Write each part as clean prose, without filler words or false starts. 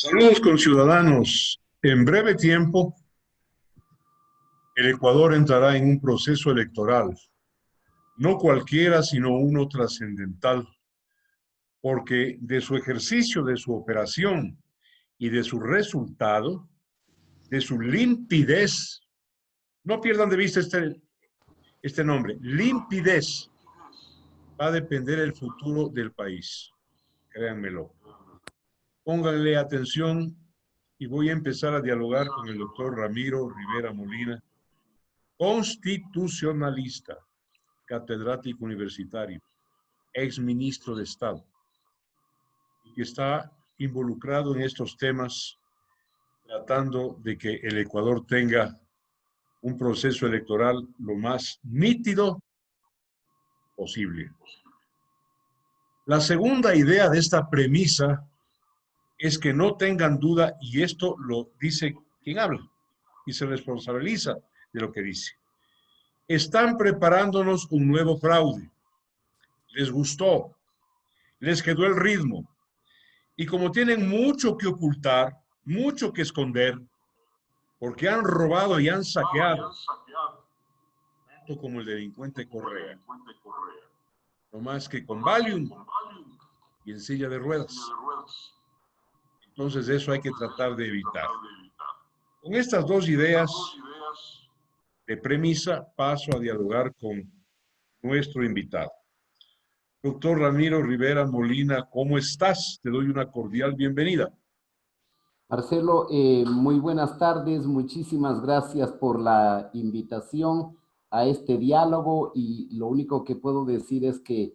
Saludos conciudadanos. En breve tiempo, el Ecuador entrará en un proceso electoral, no cualquiera, sino uno trascendental, porque de su ejercicio, de su operación y de su resultado, de su limpidez, no pierdan de vista este nombre, limpidez, va a depender el futuro del país, créanmelo. Pónganle atención y voy a empezar a dialogar con el doctor Ramiro Rivera Molina, constitucionalista, catedrático universitario, ex ministro de Estado, y que está involucrado en estos temas tratando de que el Ecuador tenga un proceso electoral lo más nítido posible. La segunda idea de esta premisa es que no tengan duda, y esto lo dice quien habla y se responsabiliza de lo que dice. Están preparándonos un nuevo fraude. Les gustó, les quedó el ritmo. Y como tienen mucho que ocultar, mucho que esconder, porque han robado y han saqueado, tanto como el delincuente Correa, no más que con Valium y en silla de ruedas. Entonces eso hay que tratar de evitar. Con estas dos ideas de premisa paso a dialogar con nuestro invitado. Doctor Ramiro Rivera Molina, ¿cómo estás? Te doy una cordial bienvenida. Marcelo, muy buenas tardes, muchísimas gracias por la invitación a este diálogo y lo único que puedo decir es que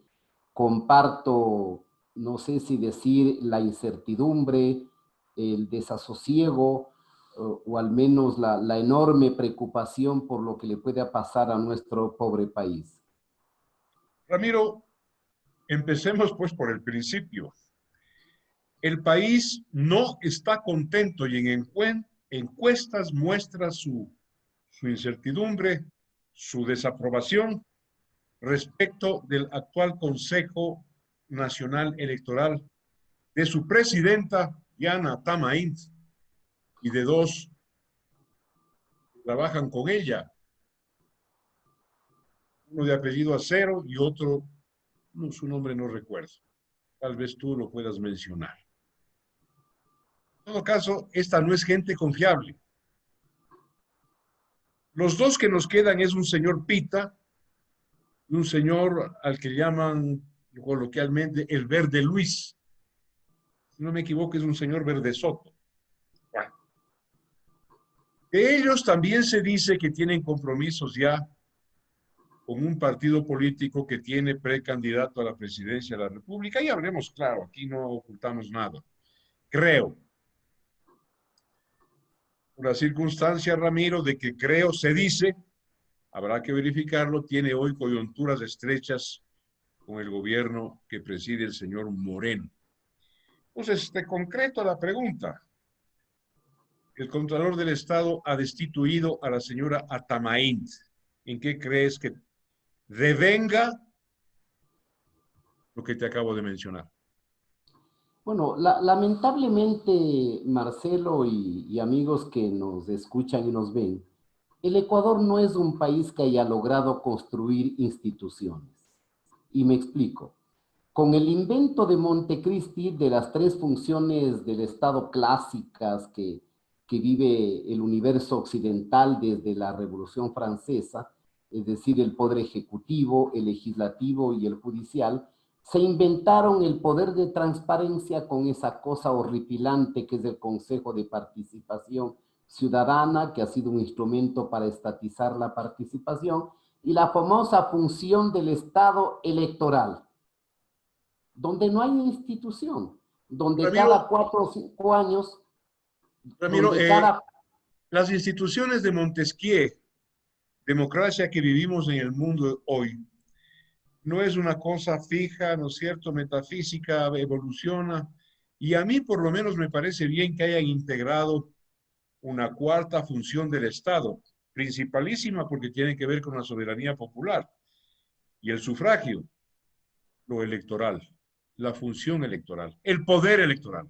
comparto, no sé si decir la incertidumbre, el desasosiego o al menos la enorme preocupación por lo que le pueda pasar a nuestro pobre país. Ramiro, empecemos pues por el principio. El país no está contento y en encuestas muestra su incertidumbre, su desaprobación respecto del actual Consejo Nacional Electoral, de su presidenta, Diana Tamaint, y de dos que trabajan con ella, uno de apellido Acero y otro, no, su nombre no recuerdo, tal vez tú lo puedas mencionar. En todo caso, esta no es gente confiable. Los dos que nos quedan es un señor Pita y un señor al que llaman coloquialmente el Verde Luis. Si no me equivoco, es un señor Verde Soto. Bueno, de ellos también se dice que tienen compromisos ya con un partido político que tiene precandidato a la presidencia de la República. Y hablemos claro, aquí no ocultamos nada. Creo, por la circunstancia, Ramiro, de que creo, se dice, habrá que verificarlo, tiene hoy coyunturas estrechas con el gobierno que preside el señor Moreno. Entonces, te concreto la pregunta. El Contralor del Estado ha destituido a la señora Atamaín. ¿En qué crees que devenga lo que te acabo de mencionar? Bueno, lamentablemente, Marcelo y amigos que nos escuchan y nos ven, el Ecuador no es un país que haya logrado construir instituciones. Y me explico. Con el invento de Montecristi de las tres funciones del Estado clásicas que vive el universo occidental desde la Revolución Francesa, es decir, el poder ejecutivo, el legislativo y el judicial, se inventaron el poder de transparencia con esa cosa horripilante que es el Consejo de Participación Ciudadana, que ha sido un instrumento para estatizar la participación, y la famosa función del Estado electoral, donde no hay institución, donde Ramiro, cada 4 o 5 años, Ramiro donde cada... las instituciones de Montesquieu, democracia que vivimos en el mundo hoy, no es una cosa fija, ¿no es cierto? Metafísica, evoluciona. Y a mí por lo menos me parece bien que hayan integrado una cuarta función del Estado, principalísima porque tiene que ver con la soberanía popular y el sufragio, lo electoral, la función electoral, el poder electoral.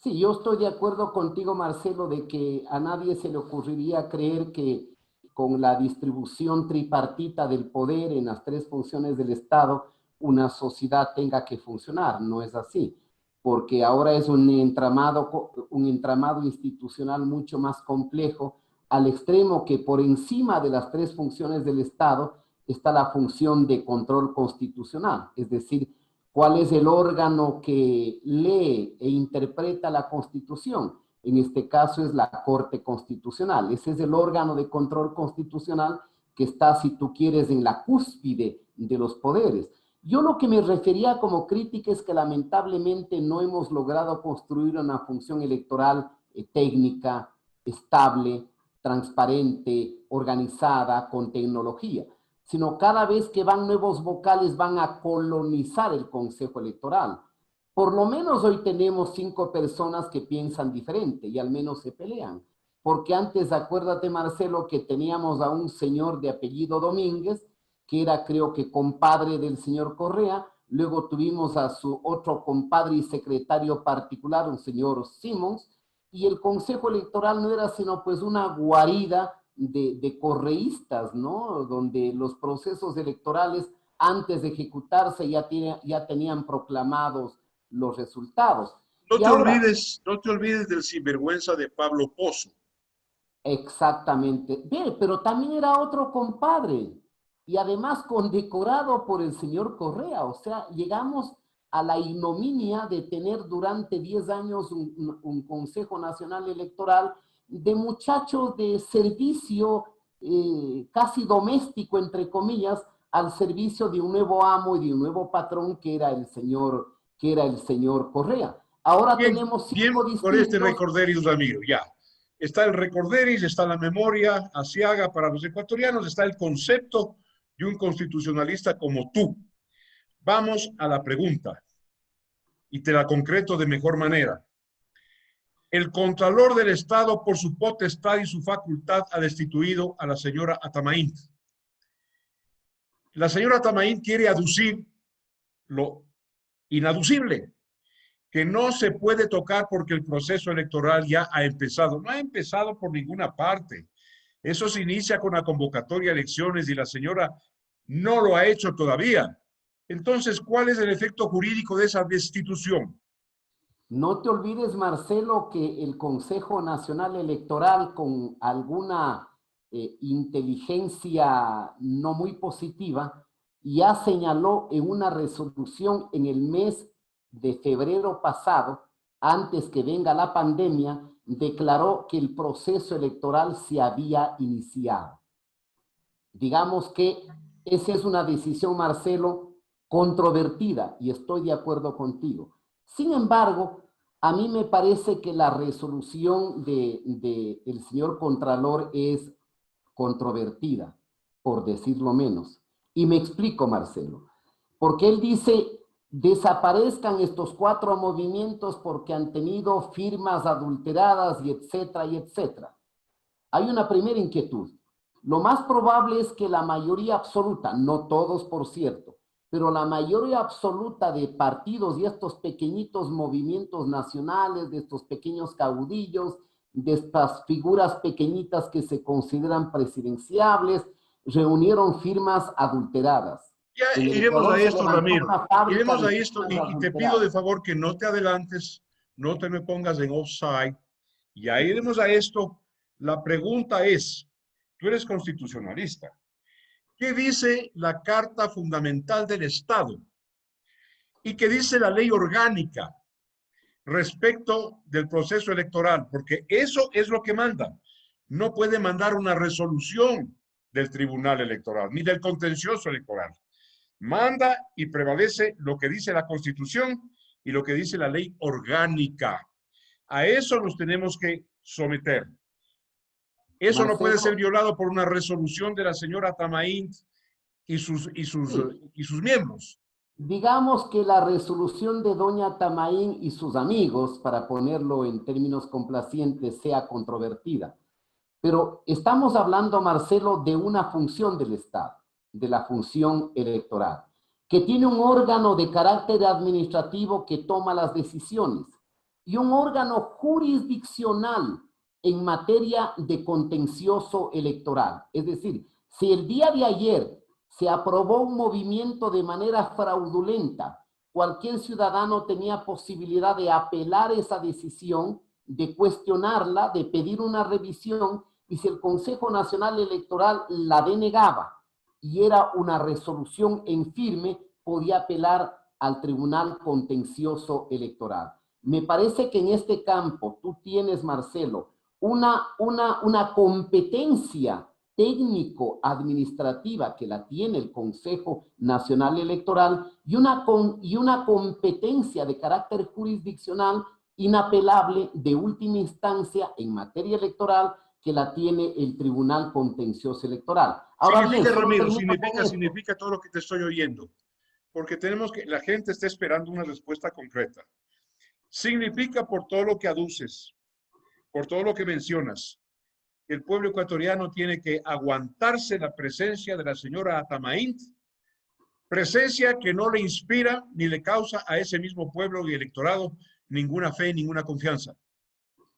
Sí, yo estoy de acuerdo contigo, Marcelo, de que a nadie se le ocurriría creer que con la distribución tripartita del poder en las tres funciones del Estado, una sociedad tenga que funcionar. No es así, porque ahora es un entramado institucional mucho más complejo, al extremo que por encima de las tres funciones del Estado está la función de control constitucional, es decir, cuál es el órgano que lee e interpreta la Constitución. En este caso es la Corte Constitucional. Ese es el órgano de control constitucional que está, si tú quieres, en la cúspide de los poderes. Yo lo que me refería como crítica es que lamentablemente no hemos logrado construir una función electoral técnica, estable, transparente, organizada, con tecnología, sino cada vez que van nuevos vocales van a colonizar el Consejo Electoral. Por lo menos hoy tenemos 5 personas que piensan diferente y al menos se pelean. Porque antes, acuérdate, Marcelo, que teníamos a un señor de apellido Domínguez, que era, creo que, compadre del señor Correa. Luego tuvimos a su otro compadre y secretario particular, un señor Simons, y el Consejo Electoral no era sino pues una guarida de correístas, ¿no? Donde los procesos electorales, antes de ejecutarse, ya tenían proclamados los resultados. Y ahora, No te olvides del sinvergüenza de Pablo Pozo. exactamente. Ve, pero también era otro compadre y además condecorado por el señor Correa. O sea, llegamos a la ignominia de tener durante 10 años un Consejo Nacional Electoral de muchachos de servicio casi doméstico, entre comillas, al servicio de un nuevo amo y de un nuevo patrón que era el señor Correa. Ahora Bien, tenemos bien 5 por este distintos. recorderis, Ramiro, ya. Está el recorderis, está la memoria asiaga para los ecuatorianos, está el concepto de un constitucionalista como tú. Vamos a la pregunta y te la concreto de mejor manera. El Contralor del Estado, por su potestad y su facultad, ha destituido a la señora Atamaín. La señora Atamaín quiere aducir lo inaducible, que no se puede tocar porque el proceso electoral ya ha empezado. No ha empezado por ninguna parte. Eso se inicia con la convocatoria a elecciones y la señora no lo ha hecho todavía. Entonces, ¿cuál es el efecto jurídico de esa destitución? No te olvides, Marcelo, que el Consejo Nacional Electoral, con alguna inteligencia no muy positiva, ya señaló en una resolución en el mes de febrero pasado, antes que venga la pandemia, declaró que el proceso electoral se había iniciado. Digamos que esa es una decisión, Marcelo, controvertida y estoy de acuerdo contigo. Sin embargo, a mí me parece que la resolución del señor Contralor es controvertida, por decirlo menos. Y me explico, Marcelo, porque él dice, desaparezcan estos 4 movimientos porque han tenido firmas adulteradas y etcétera, y etcétera. Hay una primera inquietud. Lo más probable es que la mayoría absoluta, no todos por cierto, pero la mayoría absoluta de partidos y estos pequeñitos movimientos nacionales, de estos pequeños caudillos, de estas figuras pequeñitas que se consideran presidenciables, reunieron firmas adulteradas. Ya En el iremos a Ecuador se esto, levantó Ramiro. una fábrica Iremos de a esto firmas y te pido de adulteradas. favor que no te adelantes, no te me pongas en offside. Ya iremos a esto. La pregunta es, tú eres constitucionalista. ¿Qué dice la Carta Fundamental del Estado? ¿Y qué dice la ley orgánica respecto del proceso electoral? Porque eso es lo que manda. No puede mandar una resolución del Tribunal Electoral, ni del contencioso electoral. Manda y prevalece lo que dice la Constitución y lo que dice la ley orgánica. A eso nos tenemos que someter. Eso no puede ser Marcelo, violado por una resolución de la señora Tamaín sí, y sus miembros. digamos que la resolución de doña Tamaín y sus amigos, para ponerlo en términos complacientes, sea controvertida. Pero estamos hablando, Marcelo, de una función del Estado, de la función electoral, que tiene un órgano de carácter administrativo que toma las decisiones. y un órgano jurisdiccional en materia de contencioso electoral. Es decir, si el día de ayer se aprobó un movimiento de manera fraudulenta, cualquier ciudadano tenía posibilidad de apelar esa decisión, de cuestionarla, de pedir una revisión, y si el Consejo Nacional Electoral la denegaba y era una resolución en firme, podía apelar al Tribunal Contencioso Electoral. Me parece que en este campo tú tienes, Marcelo, una competencia técnico-administrativa que la tiene el Consejo Nacional Electoral y una competencia de carácter jurisdiccional inapelable de última instancia en materia electoral que la tiene el Tribunal Contencioso Electoral. Ahora bien, Ramiro, significa todo lo que te estoy oyendo, porque tenemos que, la gente está esperando una respuesta concreta. Significa, por todo lo que aduces, por todo lo que mencionas, que el pueblo ecuatoriano tiene que aguantarse la presencia de la señora Atamaín, presencia que no le inspira ni le causa a ese mismo pueblo y electorado ninguna fe, ninguna confianza.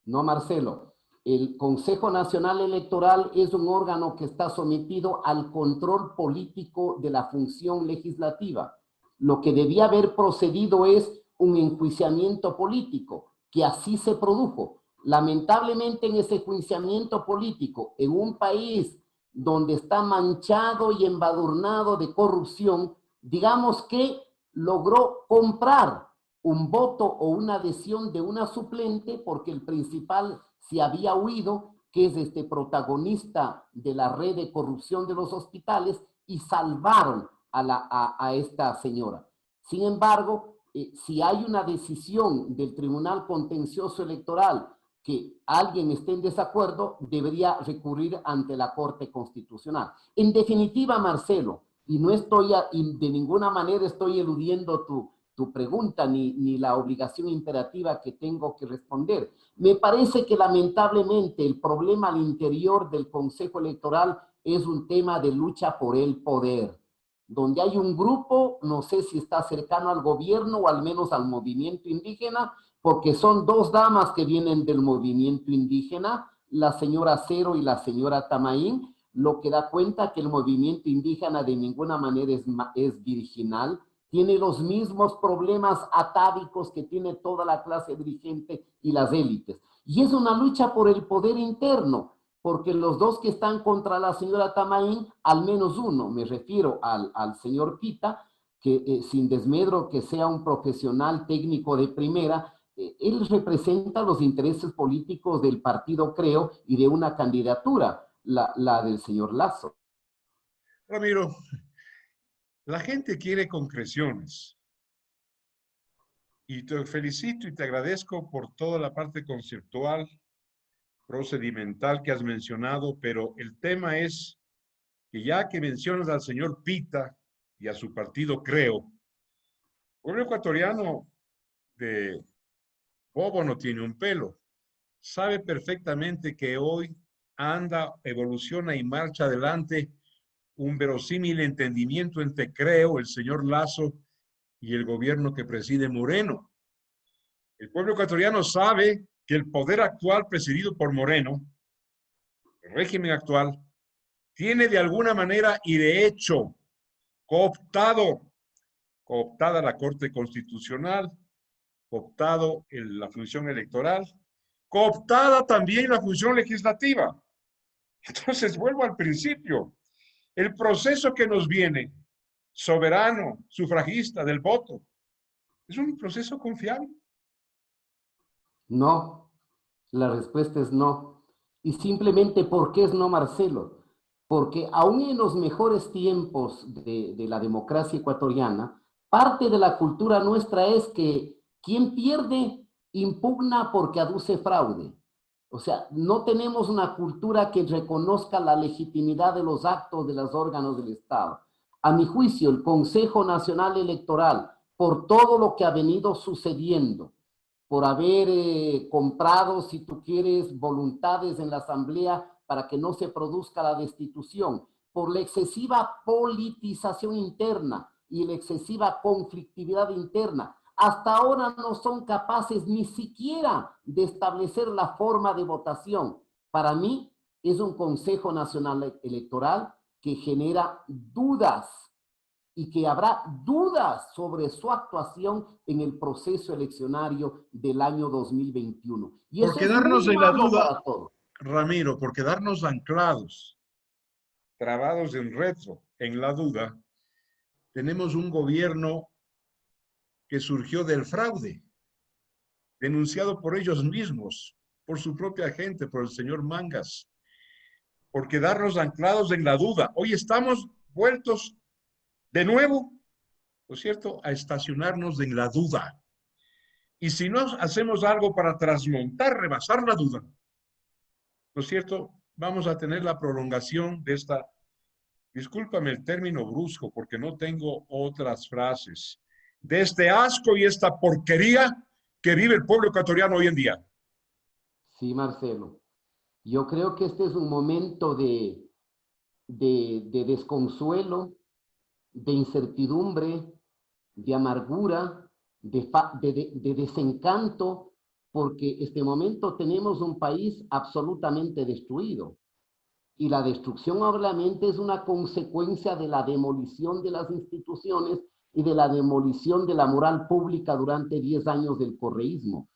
No, Marcelo. El Consejo Nacional Electoral es un órgano que está sometido al control político de la función legislativa. Lo que debía haber procedido es un enjuiciamiento político, que así se produjo. Lamentablemente, en ese enjuiciamiento político, en un país donde está manchado y embadurnado de corrupción, digamos que logró comprar un voto o una adhesión de una suplente porque el principal se había huido, que es este protagonista de la red de corrupción de los hospitales, y salvaron a esta señora. Sin embargo, si hay una decisión del Tribunal Contencioso Electoral que alguien esté en desacuerdo, debería recurrir ante la Corte Constitucional. En definitiva, Marcelo, y no estoy, y de ninguna manera estoy eludiendo tu pregunta ni la obligación imperativa que tengo que responder. Me parece que lamentablemente el problema al interior del Consejo Electoral es un tema de lucha por el poder, donde hay un grupo, no sé si está cercano al gobierno o al menos al movimiento indígena, porque son dos damas que vienen del movimiento indígena, la señora Cero y la señora Tamaín, lo que da cuenta que el movimiento indígena de ninguna manera es virginal, tiene los mismos problemas atávicos que tiene toda la clase dirigente y las élites. Y es una lucha por el poder interno, porque los dos que están contra la señora Tamaín, al menos uno, me refiero al señor Pita, que sin desmedro que sea un profesional técnico de primera, él representa los intereses políticos del partido Creo y de una candidatura, la del señor Lazo. Ramiro, la gente quiere concreciones. Y te felicito y te agradezco por toda la parte conceptual, procedimental que has mencionado, pero el tema es que ya que mencionas al señor Pita y a su partido Creo, el pueblo ecuatoriano de bobo no tiene un pelo. Sabe perfectamente que hoy anda, evoluciona y marcha adelante un verosímil entendimiento entre Creo, el señor Lazo y el gobierno que preside Moreno. El pueblo ecuatoriano sabe que el poder actual presidido por Moreno, el régimen actual, tiene de alguna manera y de hecho cooptada la Corte Constitucional, cooptado la función electoral, cooptada también la función legislativa. Entonces, vuelvo al principio. El proceso que nos viene, soberano, sufragista del voto, ¿es un proceso confiable? No, la respuesta es no. Y simplemente, ¿por qué es no, Marcelo? Porque aún en los mejores tiempos de la democracia ecuatoriana, parte de la cultura nuestra es que quien pierde impugna porque aduce fraude. O sea, no tenemos una cultura que reconozca la legitimidad de los actos de los órganos del Estado. A mi juicio, el Consejo Nacional Electoral, por todo lo que ha venido sucediendo, por haber comprado, si tú quieres, voluntades en la Asamblea para que no se produzca la destitución, por la excesiva politización interna y la excesiva conflictividad interna, Hasta ahora no son capaces ni siquiera de establecer la forma de votación. Para mí es un Consejo Nacional Electoral que genera dudas y que habrá dudas sobre su actuación en el proceso eleccionario del año 2021. Y Por eso es quedarnos muy en la malo duda, para todos. Ramiro, por quedarnos anclados, trabados en retro, en la duda, tenemos un gobierno que surgió del fraude, denunciado por ellos mismos, por su propia gente, por el señor Mangas, por quedarnos anclados en la duda. Hoy estamos vueltos de nuevo, ¿no es cierto?, a estacionarnos en la duda. Y si no hacemos algo para transmontar, rebasar la duda, ¿no es cierto?, vamos a tener la prolongación de esta, discúlpame el término brusco, porque no tengo otras frases, de este asco y esta porquería que vive el pueblo ecuatoriano hoy en día. Sí, Marcelo. Yo creo que este es un momento de desconsuelo, de incertidumbre, de amargura, de desencanto, porque este momento tenemos un país absolutamente destruido. Y la destrucción obviamente es una consecuencia de la demolición de las instituciones y de la demolición de la moral pública durante 10 años del correísmo.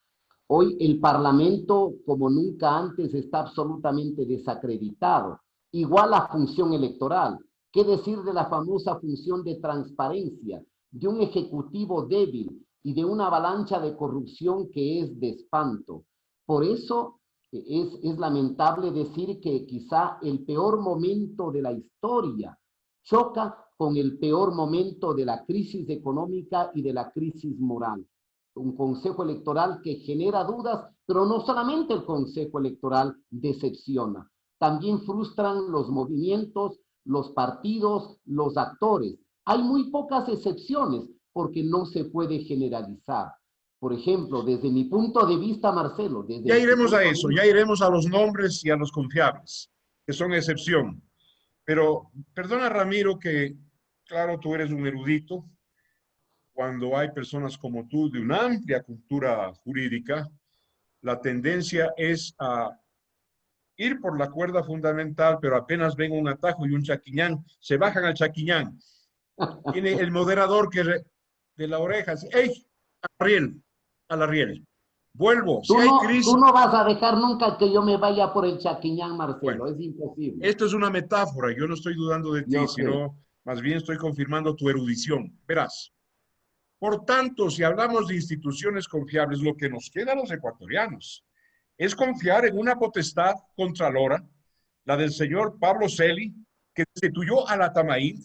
Hoy el Parlamento, como nunca antes, está absolutamente desacreditado. Igual la función electoral. ¿Qué decir de la famosa función de transparencia, de un ejecutivo débil y de una avalancha de corrupción que es de espanto? Por eso es lamentable decir que quizá el peor momento de la historia choca con el peor momento de la crisis económica y de la crisis moral. Un consejo electoral que genera dudas, pero no solamente el consejo electoral decepciona, también frustran los movimientos, los partidos, los actores. Hay muy pocas excepciones porque no se puede generalizar. Por ejemplo, desde mi punto de vista, Marcelo, desde Ya mi iremos a punto de eso, ya vista, iremos a los nombres y a los confiables, que son excepción. Pero perdona, Ramiro, que claro, tú eres un erudito. Cuando hay personas como tú de una amplia cultura jurídica, la tendencia es a ir por la cuerda fundamental, pero apenas ven un atajo y un chaquiñán, se bajan al chaquiñán. Tiene el moderador que de la oreja, ¡ey! A la riel. Vuelvo, si hay tú crisis, no vas a dejar nunca que yo me vaya por el Chaquiñán, bueno, Marcelo, es imposible. esto es una metáfora, yo no estoy dudando de ti, Yo sé. sino más bien estoy confirmando tu erudición. Verás, por tanto, si hablamos de instituciones confiables, lo que nos queda a los ecuatorianos es confiar en una potestad contralora, la del señor Pablo Celi, que destituyó a la Tamaín.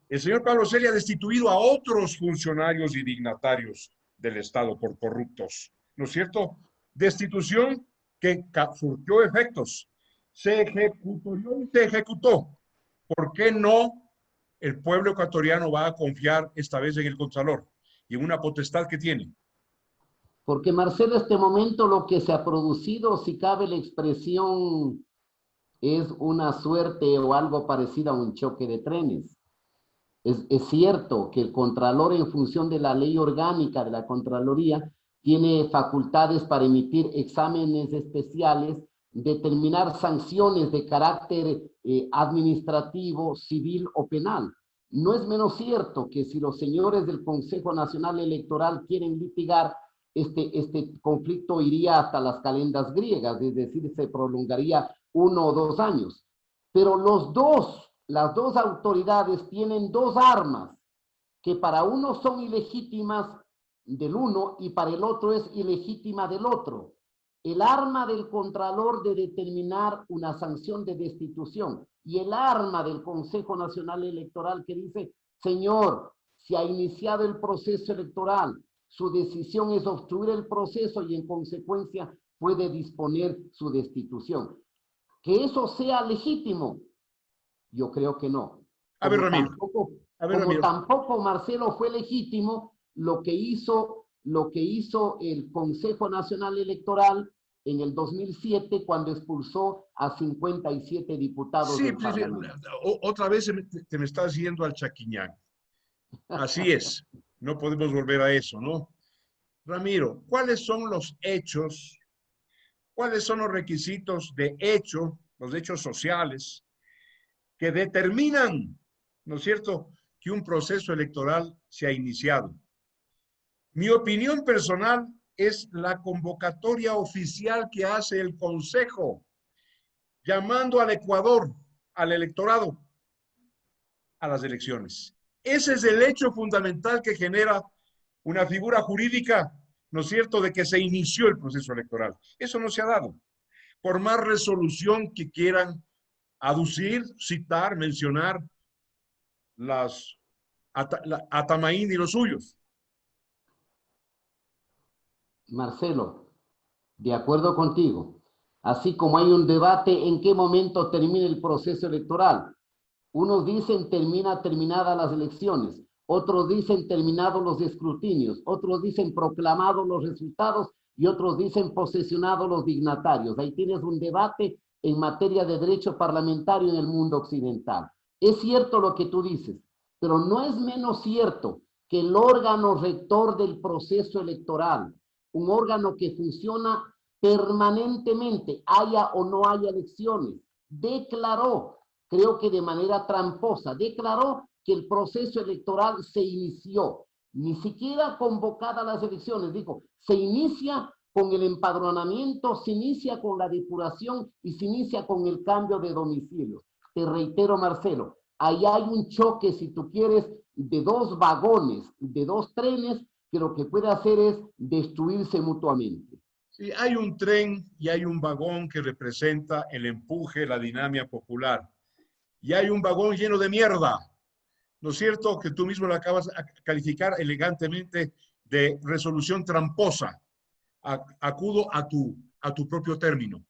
El señor Pablo Celi ha destituido a otros funcionarios y dignatarios del Estado por corruptos, ¿no es cierto? Destitución que surtió efectos. Se ejecutó y se ejecutó. ¿Por qué no el pueblo ecuatoriano va a confiar esta vez en el Contralor y en una potestad que tiene? Porque, Marcelo, este momento lo que se ha producido, si cabe la expresión, es una suerte o algo parecido a un choque de trenes. Es cierto que el Contralor, en función de la ley orgánica de la Contraloría, tiene facultades para emitir exámenes especiales, determinar sanciones de carácter administrativo, civil o penal. No es menos cierto que si los señores del Consejo Nacional Electoral quieren litigar, este conflicto iría hasta las calendas griegas, es decir, se prolongaría 1 o 2 años. Pero las dos autoridades tienen dos armas que para uno son ilegítimas del uno y para el otro es ilegítima del otro. El arma del Contralor de determinar una sanción de destitución y el arma del Consejo Nacional Electoral que dice, señor, se ha iniciado el proceso electoral, su decisión es obstruir el proceso y en consecuencia puede disponer su destitución. Que eso sea legítimo, yo creo que no. A ver, Ramiro, Como tampoco Marcelo fue legítimo lo que hizo el Consejo Nacional Electoral en el 2007 cuando expulsó a 57 diputados sí, del Parlamento. otra vez te me estás yendo al chaquiñán. Así es. No podemos volver a eso, ¿no? Ramiro, ¿cuáles son los hechos? ¿Cuáles son los requisitos de hecho, los hechos sociales, que determinan, ¿no es cierto?, que un proceso electoral se ha iniciado? Mi opinión personal es la convocatoria oficial que hace el Consejo, llamando al Ecuador, al electorado, a las elecciones. Ese es el hecho fundamental que genera una figura jurídica, ¿no es cierto?, de que se inició el proceso electoral. Eso no se ha dado. Por más resolución que quieran aducir, citar, mencionar Atamaín y los suyos. Marcelo, de acuerdo contigo. Así como hay un debate en qué momento termina el proceso electoral. Unos dicen terminadas las elecciones, otros dicen terminados los escrutinios, otros dicen proclamados los resultados y otros dicen posesionados los dignatarios. Ahí tienes un debate en materia de derecho parlamentario en el mundo occidental. Es cierto lo que tú dices, pero no es menos cierto que el órgano rector del proceso electoral, un órgano que funciona permanentemente, haya o no haya elecciones, declaró, creo que de manera tramposa, declaró que el proceso electoral se inició, ni siquiera convocada las elecciones, dijo, se inicia con el empadronamiento, se inicia con la depuración y se inicia con el cambio de domicilio. Te reitero, Marcelo, ahí hay un choque, si tú quieres, de dos vagones, de dos trenes, que lo que puede hacer es destruirse mutuamente. Sí, hay un tren y hay un vagón que representa el empuje, la dinámica popular. Y hay un vagón lleno de mierda, ¿no es cierto? Que tú mismo lo acabas de calificar elegantemente de resolución tramposa. Acudo a tu propio término.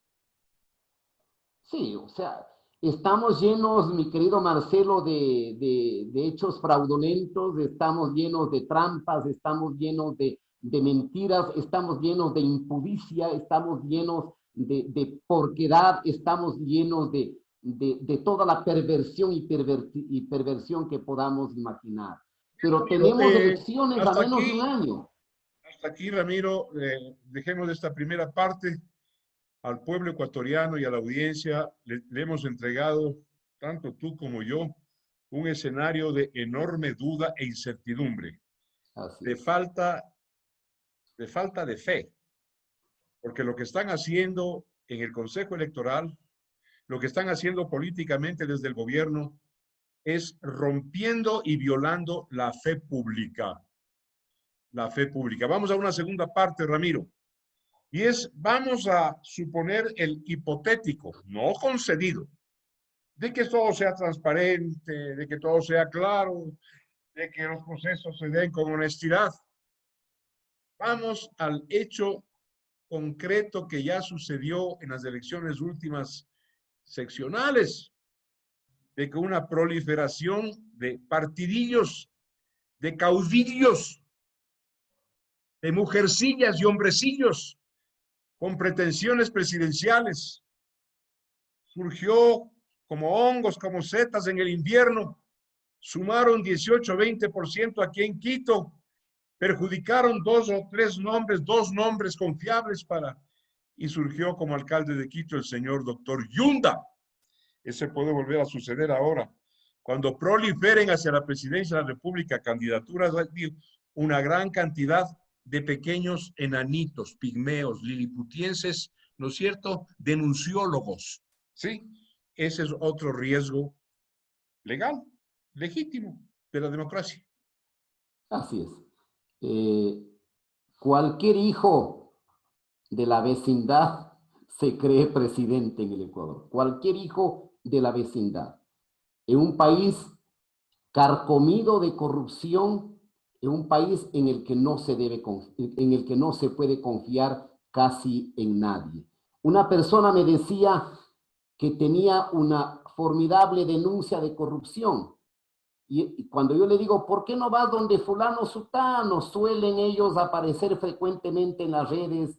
Sí, o sea, estamos llenos, mi querido Marcelo, de hechos fraudulentos, estamos llenos de trampas, estamos llenos de mentiras, estamos llenos de impudicia, estamos llenos de porquedad, estamos llenos de toda la perversión y perversión que podamos imaginar. Pero Ramiro, tenemos elecciones a hasta menos de un aquí, año. hasta aquí, Ramiro, dejemos esta primera parte. Al pueblo ecuatoriano y a la audiencia le hemos entregado, tanto tú como yo, un escenario de enorme duda e incertidumbre, Así de es. falta, de falta de fe, porque lo que están haciendo en el Consejo Electoral, lo que están haciendo políticamente desde el gobierno, es rompiendo y violando la fe pública. La fe pública. Vamos a una segunda parte, Ramiro. Y es, vamos a suponer el hipotético, no concedido, de que todo sea transparente, de que todo sea claro, de que los procesos se den con honestidad. Vamos al hecho concreto que ya sucedió en las elecciones últimas seccionales, de que una proliferación de partidillos, de caudillos, de mujercillas y hombrecillos con pretensiones presidenciales surgió como hongos, como setas en el invierno, sumaron 18-20% aquí en Quito, perjudicaron dos nombres confiables y surgió como alcalde de Quito el señor doctor Yunda. Ese puede volver a suceder ahora. Cuando proliferen hacia la presidencia de la República candidaturas, una gran cantidad de pequeños enanitos, pigmeos, liliputienses, ¿no es cierto?, denunciólogos, ¿sí? Ese es otro riesgo legal, legítimo, de la democracia. Así es. Eh, Cualquier hijo de la vecindad se cree presidente en el Ecuador. Cualquier hijo de la vecindad. En un país carcomido de corrupción, en un país en el que no se debe, en el que no se puede confiar casi en nadie. Una persona me decía que tenía una formidable denuncia de corrupción. Y cuando yo le digo, ¿por qué no vas donde fulano sutano? Suelen ellos aparecer frecuentemente en las redes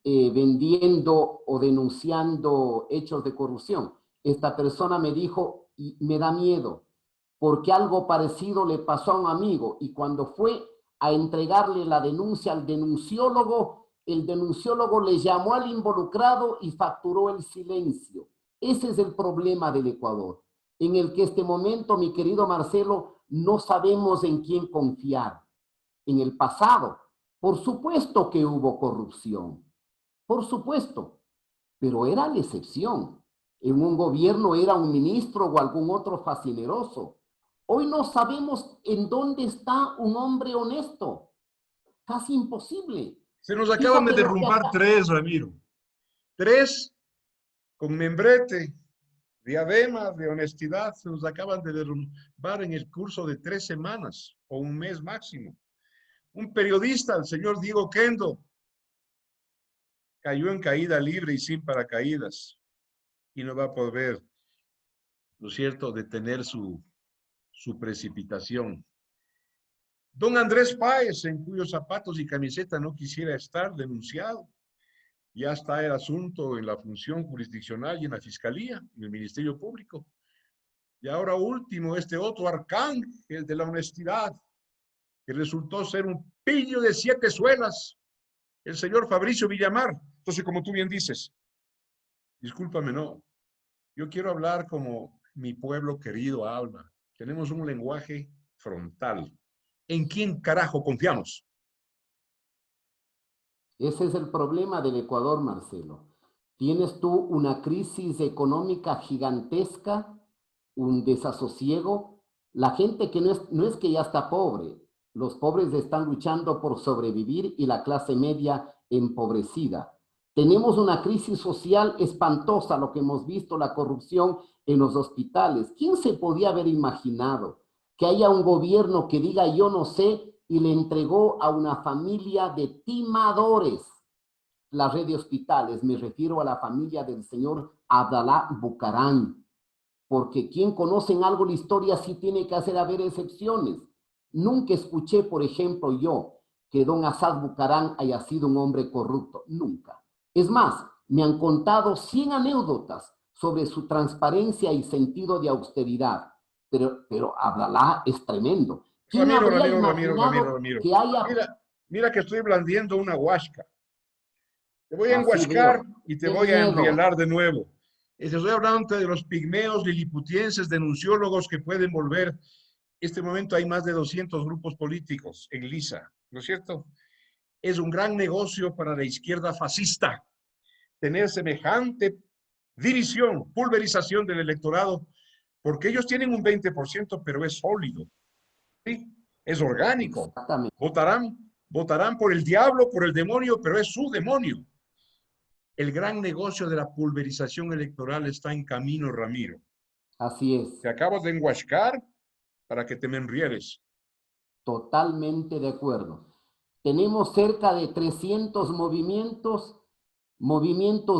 vendiendo o denunciando hechos de corrupción. Esta persona me dijo, y me da miedo, porque algo parecido le pasó a un amigo y cuando fue a entregarle la denuncia al denunciólogo, el denunciólogo le llamó al involucrado y facturó el silencio. Ese es el problema del Ecuador, en el que este momento, mi querido Marcelo, no sabemos en quién confiar. En el pasado, por supuesto que hubo corrupción, por supuesto, pero era la excepción. En un gobierno era un ministro o algún otro facineroso. Hoy no sabemos en dónde está un hombre honesto. Casi imposible. Se nos acaban de Fíjate lo que derrumbar acá. tres, Ramiro. Tres con membrete, diadema de honestidad, se nos acaban de derrumbar en el curso de 3 semanas o un mes máximo. Un periodista, el señor Diego Kendo, cayó en caída libre y sin paracaídas y no va a poder, ¿no es cierto?, detener su precipitación. Don Andrés Páez, en cuyos zapatos y camiseta no quisiera estar, denunciado. Ya está el asunto en la función jurisdiccional y en la fiscalía, en el Ministerio Público. Y ahora último, este otro arcángel de la honestidad, que resultó ser un pillo de 7 suelas, el señor Fabricio Villamar. Entonces, como tú bien dices, discúlpame, no, yo quiero hablar como mi pueblo querido habla. Tenemos un lenguaje frontal. ¿En quién carajo confiamos? Ese es el problema del Ecuador, Marcelo. Tienes tú una crisis económica gigantesca, un desasosiego. La gente que no es que ya está pobre, los pobres están luchando por sobrevivir y la clase media empobrecida. Tenemos una crisis social espantosa, lo que hemos visto, la corrupción en los hospitales. ¿Quién se podía haber imaginado que haya un gobierno que diga yo no sé y le entregó a una familia de timadores la red de hospitales? Me refiero a la familia del señor Abdalá Bucaram, porque quien conoce en algo la historia sí tiene que haber excepciones. Nunca escuché, por ejemplo, yo, que don Asad Bucaram haya sido un hombre corrupto, nunca. Es más, me han contado 100 anécdotas sobre su transparencia y sentido de austeridad, pero Abdalá es tremendo. ¿Quién Ramiro, habría Ramiro, Ramiro, Ramiro, imaginado Ramiro. que haya... Mira que estoy blandiendo una huasca. Te voy a Así enguascar veo. y te ¡Qué voy a miedo! enrielar de nuevo. Estoy hablando de los pigmeos liliputienses denunciólogos que pueden volver. En este momento hay más de 200 grupos políticos en Lisa, ¿no es cierto? Es un gran negocio para la izquierda fascista tener semejante división, pulverización del electorado, porque ellos tienen un 20%, pero es sólido, ¿sí? Es orgánico. Exactamente. Votarán por el diablo, por el demonio, pero es su demonio. El gran negocio de la pulverización electoral está en camino, Ramiro. Así es. Te acabas de enguascar para que te me enrieles. Totalmente de acuerdo. Tenemos cerca de 300 movimientos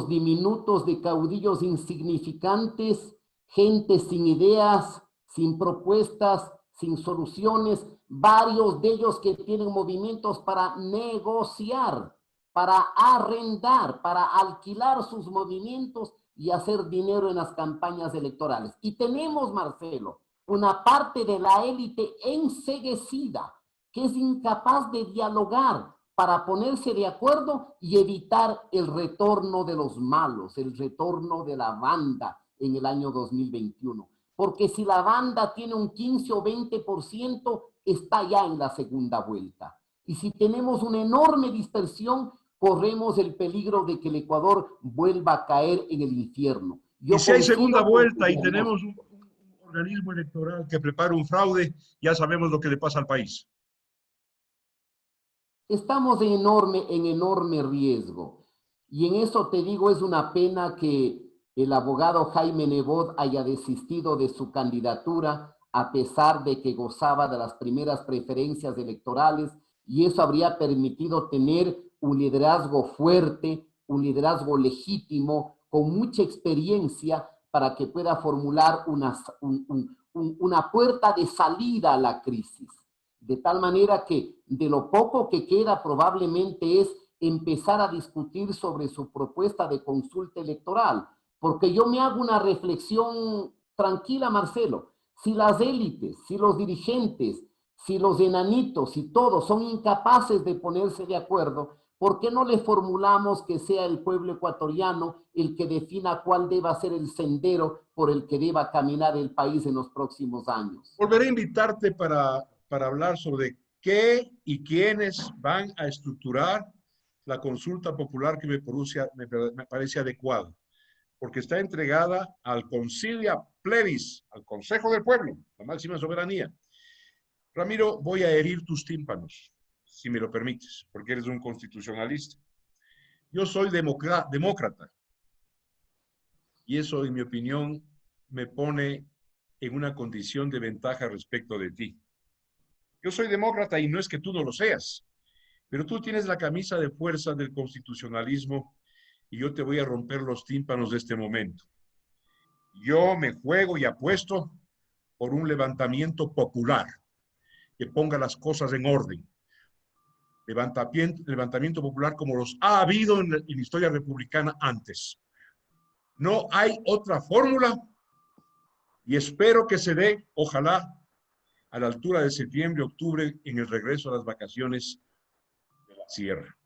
diminutos de caudillos insignificantes, gente sin ideas, sin propuestas, sin soluciones, varios de ellos que tienen movimientos para negociar, para arrendar, para alquilar sus movimientos y hacer dinero en las campañas electorales. Y tenemos, Marcelo, una parte de la élite enceguecida que es incapaz de dialogar para ponerse de acuerdo y evitar el retorno de los malos, el retorno de la banda en el año 2021. Porque si la banda tiene un 15 o 20%, está ya en la segunda vuelta. Y si tenemos una enorme dispersión, corremos el peligro de que el Ecuador vuelva a caer en el infierno. Y Yo si hay segunda coincido con tu vuelta y diagnóstico. tenemos un organismo electoral que prepara un fraude, ya sabemos lo que le pasa al país. Estamos en enorme riesgo. Y en eso te digo, es una pena que el abogado Jaime Nebot haya desistido de su candidatura a pesar de que gozaba de las primeras preferencias electorales y eso habría permitido tener un liderazgo fuerte, un liderazgo legítimo, con mucha experiencia para que pueda formular una puerta de salida a la crisis. De tal manera que de lo poco que queda probablemente es empezar a discutir sobre su propuesta de consulta electoral. Porque yo me hago una reflexión tranquila, Marcelo. Si las élites, si los dirigentes, si los enanitos, si todos son incapaces de ponerse de acuerdo, ¿por qué no le formulamos que sea el pueblo ecuatoriano el que defina cuál deba ser el sendero por el que deba caminar el país en los próximos años? Volveré a invitarte para hablar sobre qué y quiénes van a estructurar la consulta popular que me parece adecuada, porque está entregada al Concilia Plebis, al Consejo del Pueblo, la máxima soberanía. Ramiro, voy a herir tus tímpanos, si me lo permites, porque eres un constitucionalista. Yo soy demócrata y eso, en mi opinión, me pone en una condición de ventaja respecto de ti. Yo soy demócrata y no es que tú no lo seas, pero tú tienes la camisa de fuerza del constitucionalismo y yo te voy a romper los tímpanos de este momento. Yo me juego y apuesto por un levantamiento popular que ponga las cosas en orden. Levantamiento popular como los ha habido en la historia republicana antes. No hay otra fórmula y espero que se dé, ojalá, a la altura de septiembre, octubre, en el regreso a las vacaciones de la sierra.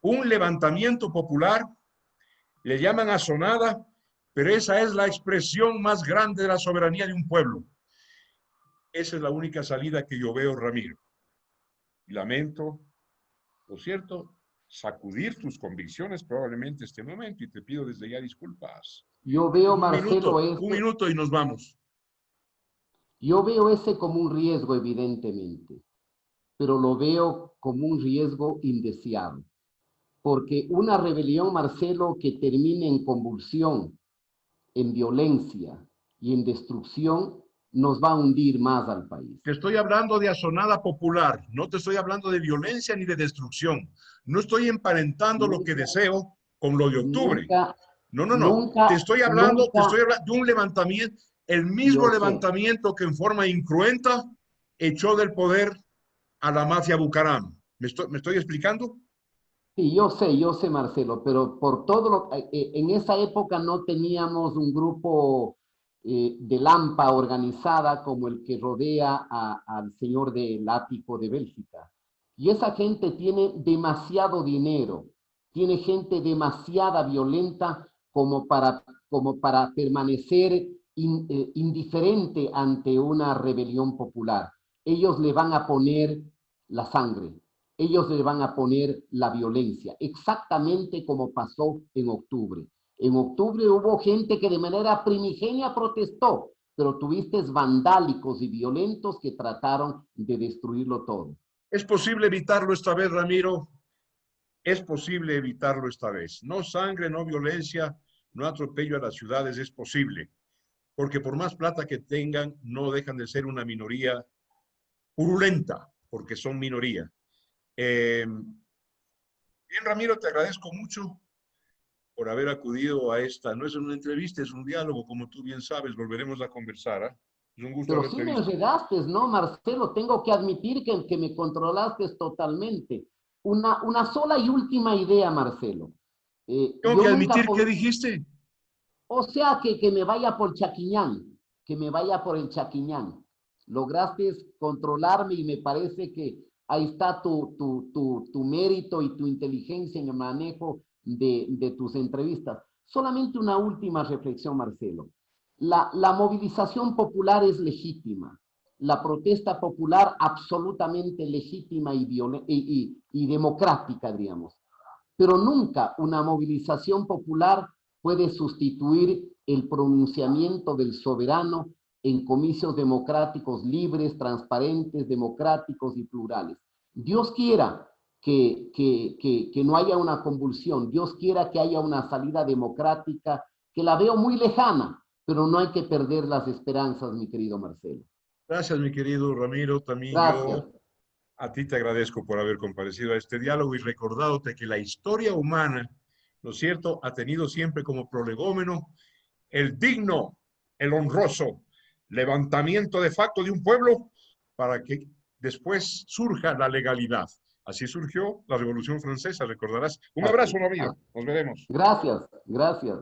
Un levantamiento popular, le llaman asonada, pero esa es la expresión más grande de la soberanía de un pueblo. Esa es la única salida que yo veo, Ramiro. Y lamento, por cierto, sacudir tus convicciones probablemente este momento y te pido desde ya disculpas. Yo veo, Marcelo, Un minuto y nos vamos. yo veo ese como un riesgo, evidentemente, pero lo veo como un riesgo indeseable, porque una rebelión, Marcelo, que termine en convulsión, en violencia y en destrucción, nos va a hundir más al país. Te estoy hablando de asonada popular, no te estoy hablando de violencia ni de destrucción. No estoy emparentando lo que deseo con lo de octubre. Nunca, No. Te estoy hablando nunca, de un levantamiento, el mismo yo sé. levantamiento que en forma incruenta echó del poder a la mafia Bucaram. ¿Me estoy explicando? Sí, yo sé, Marcelo, pero por todo en esa época no teníamos un grupo de Lampa organizada como el que rodea al señor del Ático de Bélgica. Y esa gente tiene demasiado dinero, tiene gente demasiada violenta como para permanecer indiferente ante una rebelión popular. Ellos le van a poner la sangre, ellos le van a poner la violencia, exactamente como pasó en octubre. En octubre hubo gente que de manera primigenia protestó, pero tuviste vandálicos y violentos que trataron de destruirlo todo. ¿Es posible evitarlo esta vez, Ramiro? Es posible evitarlo esta vez. No sangre, no violencia, no atropello a las ciudades, es posible. Porque por más plata que tengan, no dejan de ser una minoría purulenta, porque son minoría. Bien, Ramiro, te agradezco mucho por haber acudido a esta. No es una entrevista, es un diálogo, como tú bien sabes. Volveremos a conversar. ¿Eh? Es un gusto Pero sí haberte me visto. enredaste, ¿no, Marcelo? Tengo que admitir que me controlaste totalmente. Una sola y última idea, Marcelo. Tengo Yo que nunca, admitir, ¿qué dijiste? o sea, que me vaya por Chaquiñán, que me vaya por el Chaquiñán. Lograste controlarme y me parece que ahí está tu mérito y tu inteligencia en el manejo de tus entrevistas. Solamente una última reflexión, Marcelo. La movilización popular es legítima, la protesta popular absolutamente legítima y democrática, diríamos. Pero nunca una movilización popular puede sustituir el pronunciamiento del soberano en comicios democráticos libres, transparentes, democráticos y plurales. Dios quiera que no haya una convulsión, Dios quiera que haya una salida democrática, que la veo muy lejana, pero no hay que perder las esperanzas, mi querido Marcelo. Gracias, mi querido Ramiro. También Gracias. yo a ti te agradezco por haber comparecido a este diálogo y recordándote que la historia humana, ¿no es cierto?, ha tenido siempre como prolegómeno el digno, el honroso levantamiento de facto de un pueblo para que después surja la legalidad. Así surgió la Revolución Francesa, recordarás. Un Así, abrazo, Ramiro. Nos veremos. gracias, gracias.